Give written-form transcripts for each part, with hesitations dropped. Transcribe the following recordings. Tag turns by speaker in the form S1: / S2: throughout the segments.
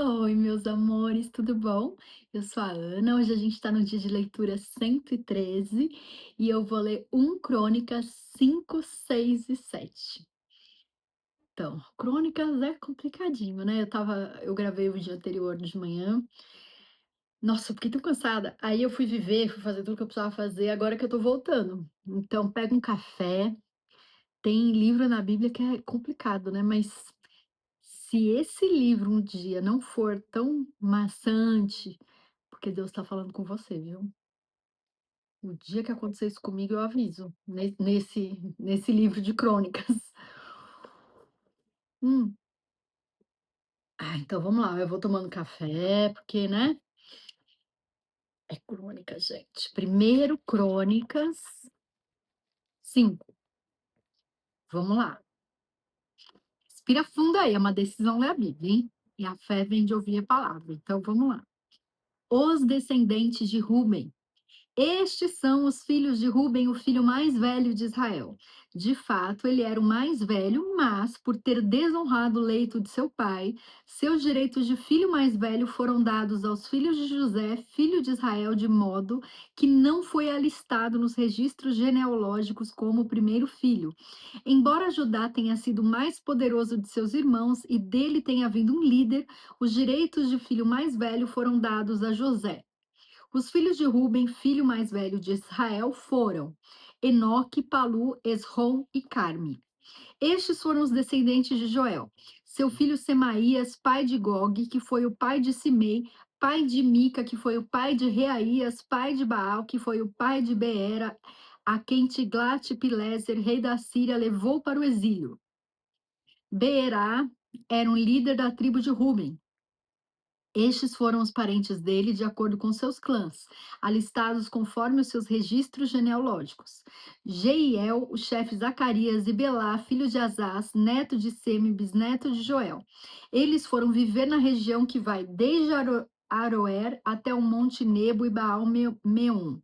S1: Oi, meus amores, tudo bom? Eu sou a Ana. Hoje a gente está no dia de leitura 113 e eu vou ler 1 Crônicas 5, 6 e 7. Então, Crônicas é complicadinho, né? Eu gravei o dia anterior de manhã. Nossa, eu fiquei tão cansada. Aí eu fui viver, fui fazer tudo que eu precisava fazer, agora que eu tô voltando. Então, pega um café. Tem livro na Bíblia que é complicado, né? Mas se esse livro um dia não for tão maçante, porque Deus está falando com você, viu? O dia que acontecer isso comigo, eu aviso, nesse livro de crônicas. Hum. Então vamos lá, eu vou tomando café, porque, né? É crônica, gente. Primeiro Crônicas 5. Vamos lá. Respira fundo aí, é uma decisão ler a Bíblia, hein? E a fé vem de ouvir a palavra. Então vamos lá. Os descendentes de Ruben. Estes são os filhos de Ruben, o filho mais velho de Israel. De fato, ele era o mais velho, mas, por ter desonrado o leito de seu pai, seus direitos de filho mais velho foram dados aos filhos de José, filho de Israel, de modo que não foi alistado nos registros genealógicos como o primeiro filho. Embora Judá tenha sido o mais poderoso de seus irmãos e dele tenha vindo um líder, os direitos de filho mais velho foram dados a José. Os filhos de Ruben, filho mais velho de Israel, foram Enoque, Palu, Esrom e Carme. Estes foram os descendentes de Joel. Seu filho Semaías, pai de Gog, que foi o pai de Simei, pai de Mica, que foi o pai de Reaías, pai de Baal, que foi o pai de Beera, a quem Tiglat-Pileser, rei da Síria, levou para o exílio. Beerá era um líder da tribo de Ruben. Estes foram os parentes dele de acordo com seus clãs, alistados conforme os seus registros genealógicos. Jeiel, o chefe Zacarias e Belá, filho de Azaz, neto de Seme, bisneto de Joel. Eles foram viver na região que vai desde Aroer até o Monte Nebo e Baal-Meon.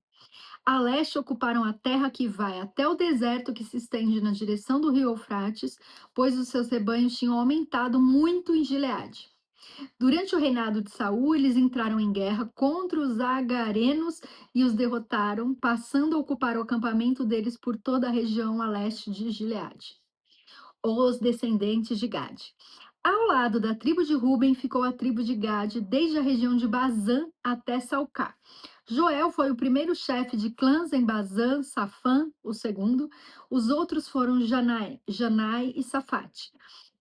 S1: A leste ocuparam a terra que vai até o deserto que se estende na direção do rio Eufrates, pois os seus rebanhos tinham aumentado muito em Gileade. Durante o reinado de Saul, eles entraram em guerra contra os agarenos e os derrotaram, passando a ocupar o acampamento deles por toda a região a leste de Gileade. Os descendentes de Gade. Ao lado da tribo de Ruben ficou a tribo de Gade, desde a região de Bazã até Salcar. Joel foi o primeiro chefe de clãs em Bazã, Safã, o segundo. Os outros foram Janai e Safate.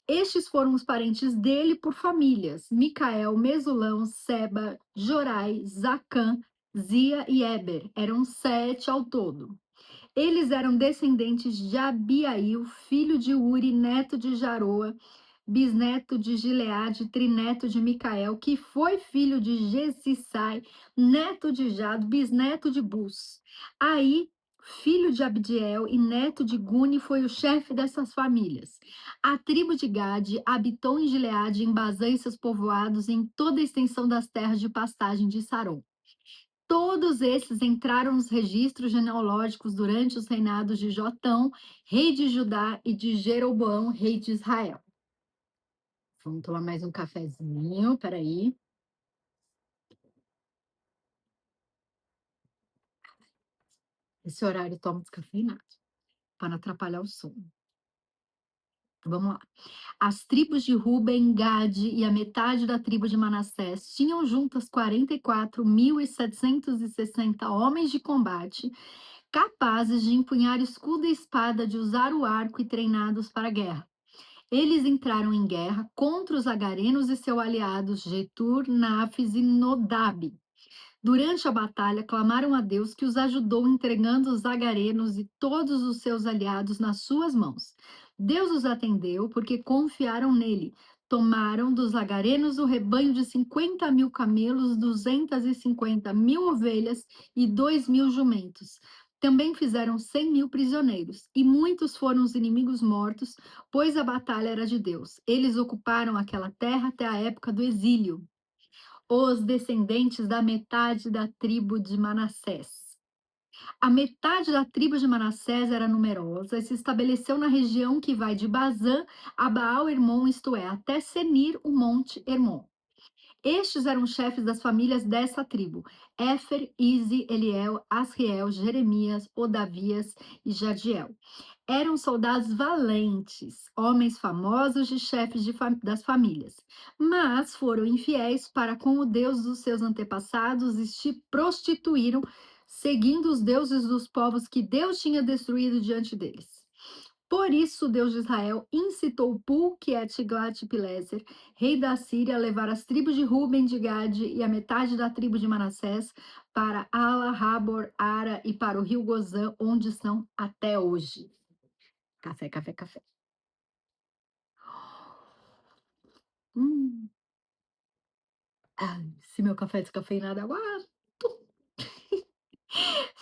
S1: Estes foram os parentes dele por famílias: Micael, Mesulão, Seba, Jorai, Zacã, Zia e Eber. Eram 7 ao todo. Eles eram descendentes de Abiail, filho de Uri, neto de Jaroa, bisneto de Gileade, trineto de Micael, que foi filho de Gesissai, neto de Jado, bisneto de Bus. Aí, filho de Abdiel e neto de Guni, foi o chefe dessas famílias. A tribo de Gade habitou em Gileade, em Bazã e seus povoados, em toda a extensão das terras de pastagem de Saron. Todos esses entraram nos registros genealógicos durante os reinados de Jotão, rei de Judá, e de Jeroboão, rei de Israel. Vamos tomar mais um cafezinho, peraí. Esse horário toma descafeinado, para não atrapalhar o sono. Vamos lá. As tribos de Ruben, Gade e a metade da tribo de Manassés tinham juntas 44.760 homens de combate, capazes de empunhar escudo e espada, de usar o arco e treinados para a guerra. Eles entraram em guerra contra os agarenos e seus aliados Getur, Nafis e Nodab. Durante a batalha, clamaram a Deus, que os ajudou entregando os agarenos e todos os seus aliados nas suas mãos. Deus os atendeu porque confiaram nele. Tomaram dos agarenos o rebanho de 50.000 camelos, 250.000 ovelhas e 2.000 jumentos. Também fizeram 100.000 prisioneiros, e muitos foram os inimigos mortos, pois a batalha era de Deus. Eles ocuparam aquela terra até a época do exílio. Os descendentes da metade da tribo de Manassés. A metade da tribo de Manassés era numerosa e se estabeleceu na região que vai de Bazã a Baal-Hermon, isto é, até Senir, o monte Hermon. Estes eram chefes das famílias dessa tribo: Éfer, Ize, Eliel, Asriel, Jeremias, Odavias e Jadiel. Eram soldados valentes, homens famosos e chefes das famílias, mas foram infiéis para com o Deus dos seus antepassados e se prostituíram, seguindo os deuses dos povos que Deus tinha destruído diante deles. Por isso, o Deus de Israel incitou Pul, que é Tiglat-Pileser, rei da Síria, a levar as tribos de Ruben, de Gade e a metade da tribo de Manassés para Ala, Habor, Ara e para o rio Gozã, onde estão até hoje. Café, café, café. Hum. Ai, se meu café é descafeinado, eu aguardo.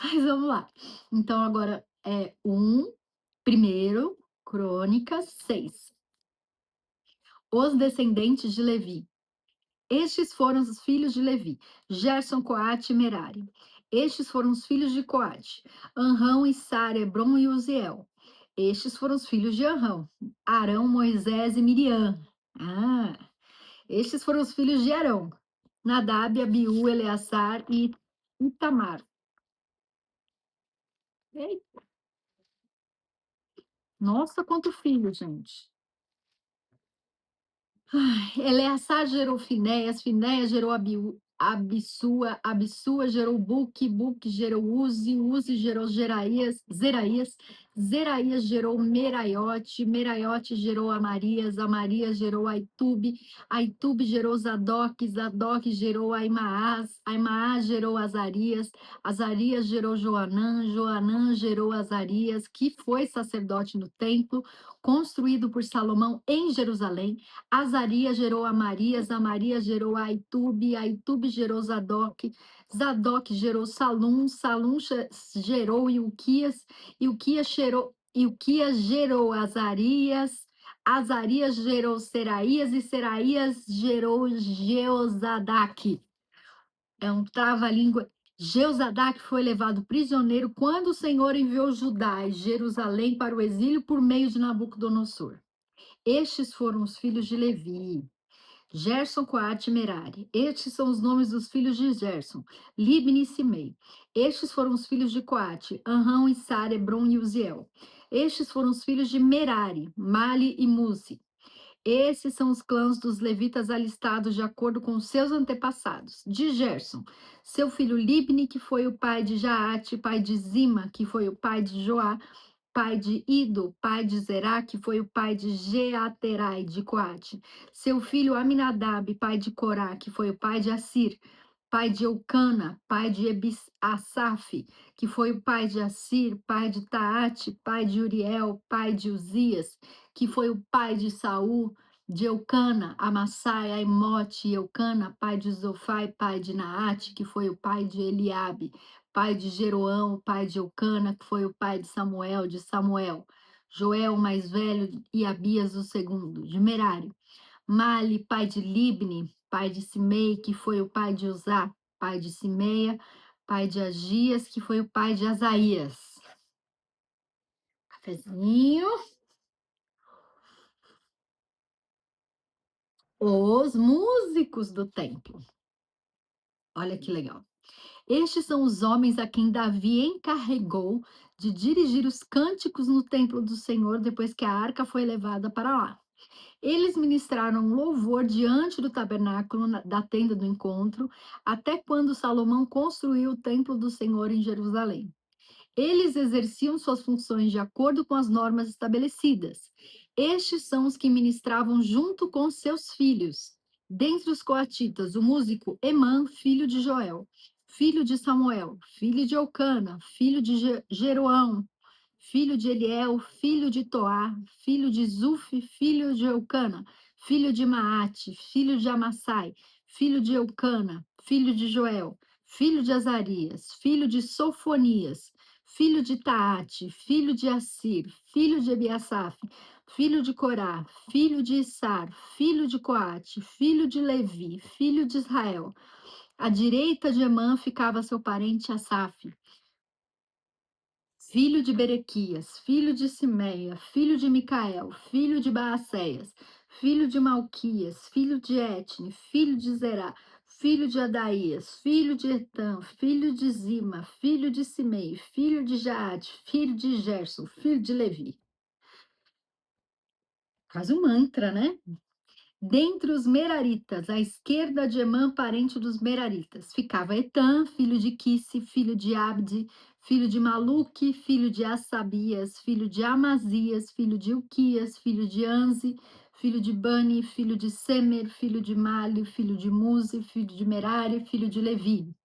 S1: Mas vamos lá. Então, agora é primeiro, Crônicas 6. Os descendentes de Levi. Estes foram os filhos de Levi: Gerson, Coate e Merari. Estes foram os filhos de Coate: Anrão, Issar, Hebron e Uziel. Estes foram os filhos de Anrão: Arão, Moisés e Miriam. Ah, estes foram os filhos de Arão: Nadab, Abiú, Eleazar e Itamar. Eita, nossa, quanto filho, gente. Eleazar gerou Finéias, Finéias gerou Abissua, Abissua gerou Buque, Buque gerou Uzi, Uzi gerou Zeraías, Zeraías gerou Meraiote, Meraiote gerou Amarias, Amarias gerou Aitube, Aitube gerou Zadok, Zadok gerou Aimaas, Aimaas gerou Azarias, Azarias gerou Joanã, Joanã gerou Azarias, que foi sacerdote no templo, construído por Salomão em Jerusalém. Azarias gerou Amarias, Amarias gerou Aitube, Aitube gerou Zadok, Zadok gerou Salum, Salum gerou Ilquias, Ilquias gerou Azarias, Azarias gerou Seraías e Seraías gerou Jeozadak. É um trava-língua. Jeozadak foi levado prisioneiro quando o Senhor enviou Judá e Jerusalém para o exílio por meio de Nabucodonosor. Estes foram os filhos de Levi: Gerson, Coate e Merari. Estes são os nomes dos filhos de Gerson: Libni e Simei. Estes foram os filhos de Coate: Anrão, Issar, Hebron e Uziel. Estes foram os filhos de Merari: Mali e Musi. Esses são os clãs dos levitas alistados de acordo com seus antepassados. De Gerson, seu filho Libni, que foi o pai de Jaate, pai de Zima, que foi o pai de Joá, pai de Ido, pai de Zerá, que foi o pai de Jeaterai, de Coate. Seu filho Aminadab, pai de Corá, que foi o pai de Assir, pai de Eucana, pai de Asaf, que foi o pai de Assir, pai de Taate, pai de Uriel, pai de Uzias, que foi o pai de Saul, de Eucana, Amassai, Aimote e Eucana, pai de Zofai, pai de Naate, que foi o pai de Eliabe, pai de Jeroão, pai de Eucana, que foi o pai de Samuel, Joel, o mais velho, e Abias, o segundo, de Merari. Mali, pai de Libni, pai de Simei, que foi o pai de Uzá, pai de Simeia, pai de Agias, que foi o pai de Asaías. Cafezinho. Os músicos do templo. Olha que legal. Estes são os homens a quem Davi encarregou de dirigir os cânticos no templo do Senhor depois que a arca foi levada para lá. Eles ministraram louvor diante do tabernáculo da tenda do encontro, até quando Salomão construiu o templo do Senhor em Jerusalém. Eles exerciam suas funções de acordo com as normas estabelecidas. Estes são os que ministravam junto com seus filhos. Dentre os coatitas, o músico Emã, filho de Joel, filho de Samuel, filho de Eucana, filho de Jeroão, filho de Eliel, filho de Toá, filho de Zuf, filho de Eucana, filho de Maate, filho de Amassai, filho de Eucana, filho de Joel, filho de Azarias, filho de Sofonias, filho de Taate, filho de Assir, filho de Ebiasaf, filho de Corá, filho de Issar, filho de Coate, filho de Levi, filho de Israel. À direita de Emã ficava seu parente Asaf, filho de Berequias, filho de Simeia, filho de Micael, filho de Baacéias, filho de Malquias, filho de Etne, filho de Zerá, filho de Adaías, filho de Etã, filho de Zima, filho de Simei, filho de Jaade, filho de Gerson, filho de Levi. Quase um mantra, né? Dentre os Meraritas, à esquerda de Emã, parente dos Meraritas, ficava Etã, filho de Quisse, filho de Abde, filho de Maluque, filho de Assabias, filho de Amazias, filho de Uquias, filho de Anze, filho de Bani, filho de Semer, filho de Mali, filho de Muzi, filho de Merari, filho de Levi.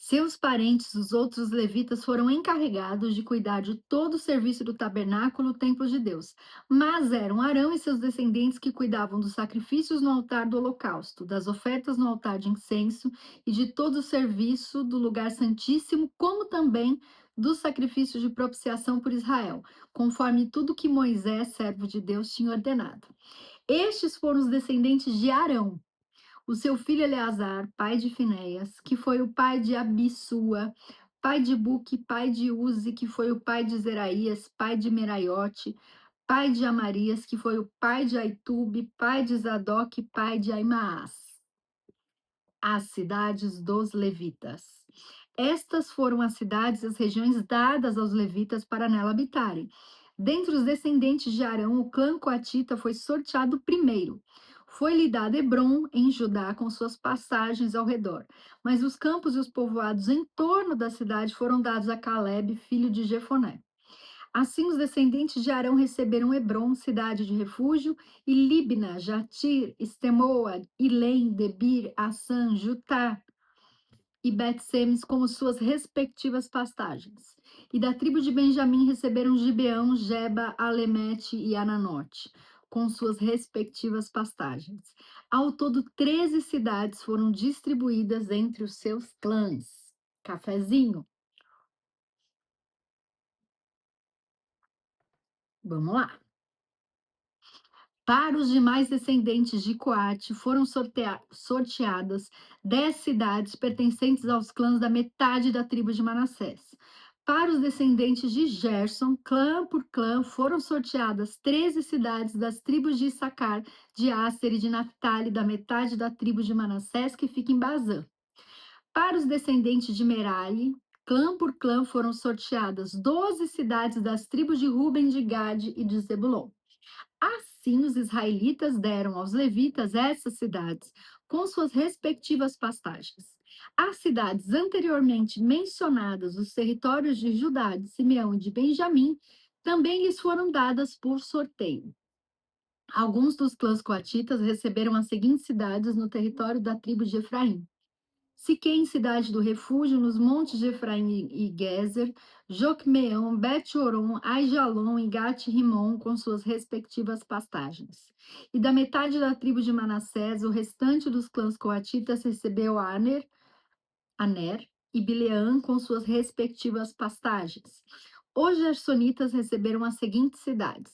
S1: Seus parentes, os outros levitas, foram encarregados de cuidar de todo o serviço do tabernáculo, o templo de Deus. Mas eram Arão e seus descendentes que cuidavam dos sacrifícios no altar do holocausto, das ofertas no altar de incenso e de todo o serviço do lugar santíssimo, como também dos sacrifícios de propiciação por Israel, conforme tudo que Moisés, servo de Deus, tinha ordenado. Estes foram os descendentes de Arão, o seu filho Eleazar, pai de Finéias, que foi o pai de Abissua, pai de Buque, pai de Uzi, que foi o pai de Zeraías, pai de Meraiote, pai de Amarias, que foi o pai de Aitube, pai de Zadok, pai de Aimaas. As cidades dos levitas. Estas foram as cidades e as regiões dadas aos levitas para nela habitarem. Dentre os descendentes de Arão, o clã coatita foi sorteado primeiro. Foi-lhe dado Hebrom, em Judá, com suas passagens ao redor. Mas os campos e os povoados em torno da cidade foram dados a Caleb, filho de Jefoné. Assim, os descendentes de Arão receberam Hebrom, cidade de refúgio, e Libna, Jatir, Estemoa, Ilém, Debir, Assã, Jutá e Bet-Semes como suas respectivas pastagens. E da tribo de Benjamim receberam Gibeão, Geba, Alemete e Ananote, com suas respectivas pastagens. Ao todo, 13 cidades foram distribuídas entre os seus clãs. Cafezinho? Vamos lá. Para os demais descendentes de Coate, foram sorteadas 10 cidades pertencentes aos clãs da metade da tribo de Manassés. Para os descendentes de Gerson, clã por clã, foram sorteadas 13 cidades das tribos de Issacar, de Asser e de Naphtali, da metade da tribo de Manassés, que fica em Bazã. Para os descendentes de Merari, clã por clã, foram sorteadas 12 cidades das tribos de Ruben, de Gade e de Zebulon. Assim, os israelitas deram aos levitas essas cidades, com suas respectivas pastagens. As cidades anteriormente mencionadas, os territórios de Judá, de Simeão e de Benjamim, também lhes foram dadas por sorteio. Alguns dos clãs coatitas receberam as seguintes cidades no território da tribo de Efraim: Siquém, cidade do refúgio, nos montes de Efraim e Gezer, Jocmeão, Bet-Horon, Aijalon e Gat-Rimon, com suas respectivas pastagens. E da metade da tribo de Manassés, o restante dos clãs coatitas recebeu Aner e Bileã, com suas respectivas pastagens. Os gersonitas receberam as seguintes cidades: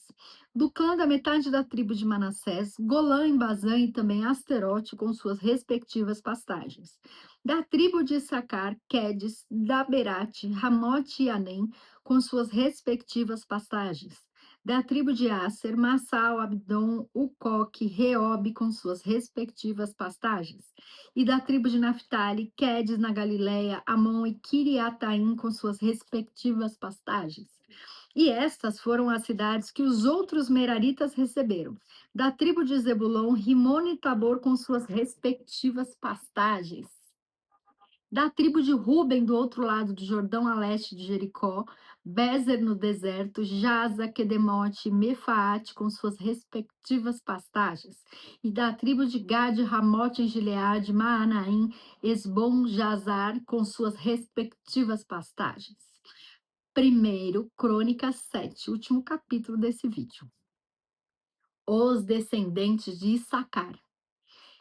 S1: do clã da metade da tribo de Manassés, Golã em Bazã e também Asterote, com suas respectivas pastagens. Da tribo de Issacar, Quedes, Daberate, Ramote e Anem, com suas respectivas pastagens. Da tribo de Asser, Massal, Abdon, Ucoque, Reobe, com suas respectivas pastagens. E da tribo de Naphtali, Quedes na Galileia, Amon e Kiriataim, com suas respectivas pastagens. E estas foram as cidades que os outros meraritas receberam. Da tribo de Zebulon, Rimon e Tabor, com suas respectivas pastagens. Da tribo de Ruben, do outro lado do Jordão, a leste de Jericó, Bezer no deserto, Jaza, Quedemote, Mefaate, com suas respectivas pastagens. E da tribo de Gade, Ramote em Gileade, Maanaim, Esbom, Jazar, com suas respectivas pastagens. Primeiro, Crônicas 7, último capítulo desse vídeo. Os descendentes de Issacar.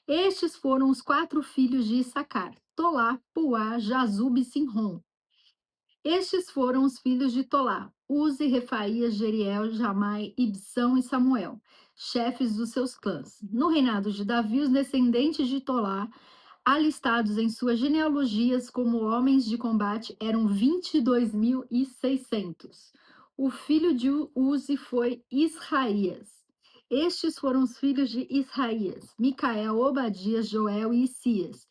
S1: Estes foram os 4 filhos de Issacar: Tolá, Puá, Jazub e Sinrom. Estes foram os filhos de Tolá: Uzi, Refaías, Jeriel, Jamai, Ibsão e Samuel, chefes dos seus clãs. No reinado de Davi, os descendentes de Tolá, alistados em suas genealogias como homens de combate, eram 22.600. O filho de Uzi foi Israías. Estes foram os filhos de Israías: Micael, Obadias, Joel e Isias.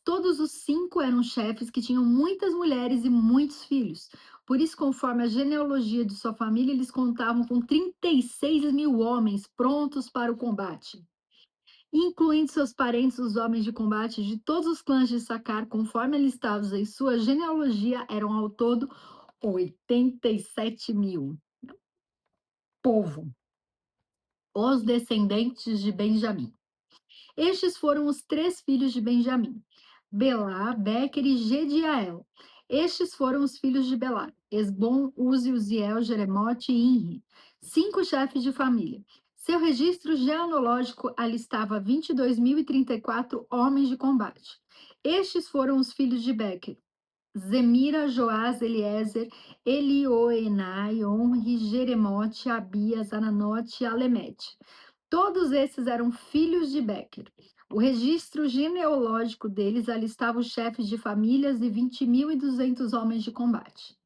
S1: Todos os 5 eram chefes que tinham muitas mulheres e muitos filhos. Por isso, conforme a genealogia de sua família, eles contavam com 36.000 homens prontos para o combate, incluindo seus parentes, os homens de combate de todos os clãs de Issacar, conforme listados em sua genealogia, eram ao todo 87.000. Povo, os descendentes de Benjamim. Estes foram os 3 filhos de Benjamim: Belá, Bequer e Gediael. Estes foram os filhos de Belá: Esbom, Uzi, Uziel, Jeremote e Inri, 5 chefes de família. Seu registro genealógico alistava 22.034 homens de combate. Estes foram os filhos de Bequer: Zemira, Joás, Eliezer, Elioenai, Onri, Jeremote, Abias, Ananote e Alemete. Todos esses eram filhos de Bequer. O registro genealógico deles alistava os chefes de famílias e 20.200 homens de combate.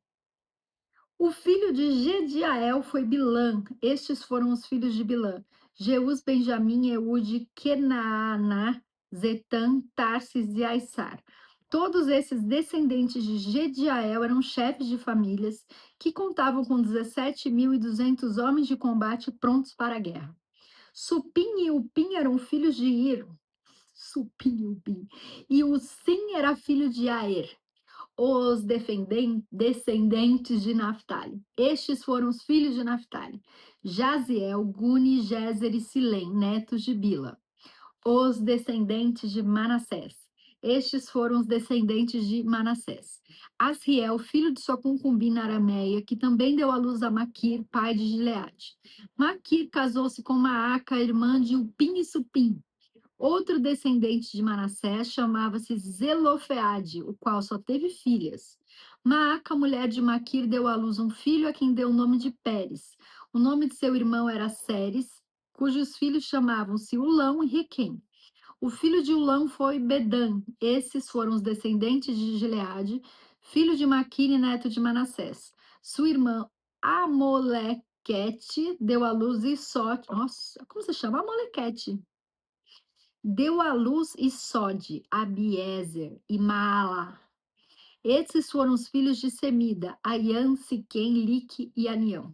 S1: O filho de Gediael foi Bilã. Estes foram os filhos de Bilã: Jeus, Benjamim, Eude, Kenaaná, Zetã, Tarsis e Aissar. Todos esses descendentes de Gediael eram chefes de famílias que contavam com 17.200 homens de combate prontos para a guerra. Supim e Upim eram filhos de Ir. Supim e Upim. E o Sim era filho de Aer, os descendentes de Naphtali. Estes foram os filhos de Naphtali: Jaziel, Guni, Jezer e Silém, netos de Bila. Os descendentes de Manassés. Estes foram os descendentes de Manassés: Asriel, filho de sua concubina arameia, que também deu à luz a Maquir, pai de Gileade. Maquir casou-se com Maaca, irmã de Upim e Supim. Outro descendente de Manassés chamava-se Zelofeade, o qual só teve filhas. Maaca, mulher de Maquir, deu à luz um filho a quem deu o nome de Pérez. O nome de seu irmão era Ceres, cujos filhos chamavam-se Ulão e Requem. O filho de Ulão foi Bedã. Esses foram os descendentes de Gileade, filho de Maquir e neto de Manassés. Sua irmã Amolequete deu à luz Issote. Nossa, como se chama? Amolequete. Deu à luz Isode, Abiezer e Maala. Esses foram os filhos de Semida: Aian, Siquém, Lique e Anião,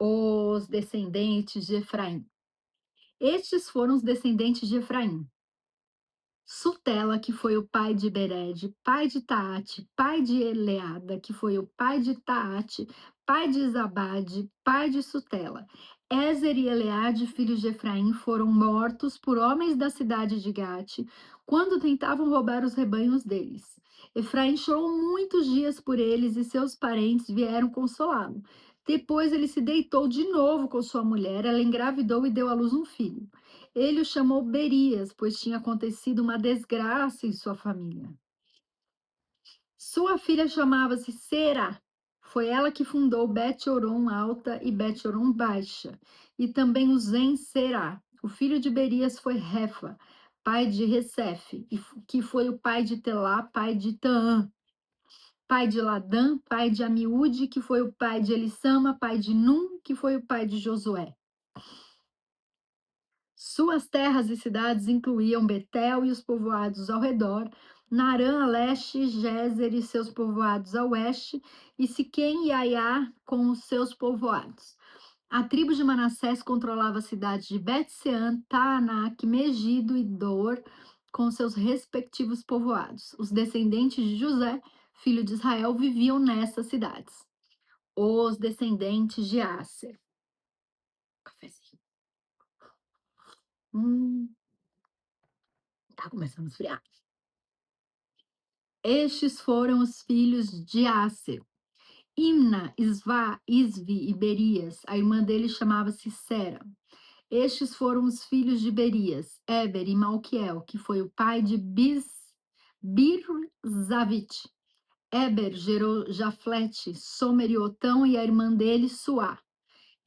S1: os descendentes de Efraim. Estes foram os descendentes de Efraim: Sutela, que foi o pai de Bered, pai de Taate, pai de Eleada, que foi o pai de Taate, pai de Zabade, pai de Sutela. Ezer e Eleade, filhos de Efraim, foram mortos por homens da cidade de Gate, quando tentavam roubar os rebanhos deles. Efraim chorou muitos dias por eles e seus parentes vieram consolá-lo. Depois ele se deitou de novo com sua mulher, ela engravidou e deu à luz um filho. Ele o chamou Berias, pois tinha acontecido uma desgraça em sua família. Sua filha chamava-se Será. Foi ela que fundou Bet-Oron Alta e Bet-Oron Baixa, e também o Zen Será. O filho de Berias foi Refa, pai de Resef, que foi o pai de Telá, pai de Taã, pai de Ladã, pai de Amiúde, que foi o pai de Elissama, pai de Num, que foi o pai de Josué. Suas terras e cidades incluíam Betel e os povoados ao redor, Narã a leste, Gézer e seus povoados a oeste, e Siquém e Aiá com os seus povoados. A tribo de Manassés controlava as cidades de Bet-Sean, Taanak, Megido e Dor, com seus respectivos povoados. Os descendentes de José, filho de Israel, viviam nessas cidades. Os descendentes de Aser. Cafezinho. Tá começando a esfriar. Estes foram os filhos de Aser: Imna, Isvá, Isvi e Berias. A irmã dele chamava-se Sera. Estes foram os filhos de Berias: Éber e Malquiel, que foi o pai de Birzavit. Éber gerou Jaflete, Somer e Otão, e a irmã dele, Suá.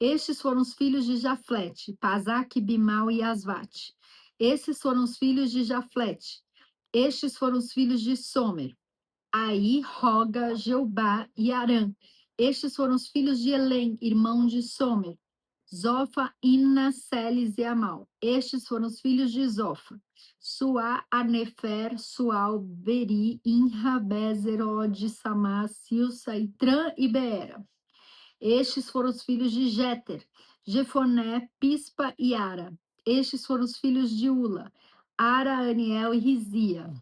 S1: Estes foram os filhos de Jaflete: Pazac, Bimal e Asvate. Esses foram os filhos de Jaflete. Estes foram os filhos de Somer: Aí, Roga, Jeubá e Arã. Estes foram os filhos de Elém, irmão de Somer: Zofa, Ina, Celes e Amal. Estes foram os filhos de Zofa. Suá, Anefer, Sual, Beri, Inra, Bezer, Od, Samá, Silsa, Itran e Beera. Estes foram os filhos de Jéter, Jefoné, Pispa e Ara. Estes foram os filhos de Ula, Ara, Aniel e Rizia.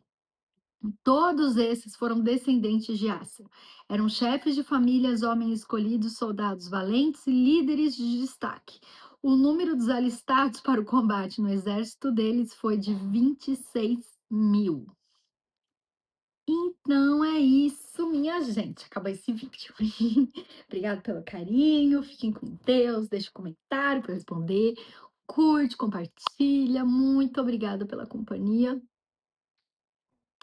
S1: Todos esses foram descendentes de Asser. Eram chefes de famílias, homens escolhidos, soldados valentes e líderes de destaque. O número dos alistados para o combate no exército deles foi de 26.000. Então é isso, minha gente. Acabou esse vídeo. Obrigada pelo carinho. Fiquem com Deus. Deixa um comentário para eu responder. Curte, compartilha. Muito obrigada pela companhia.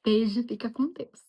S1: Beijo, fica com Deus.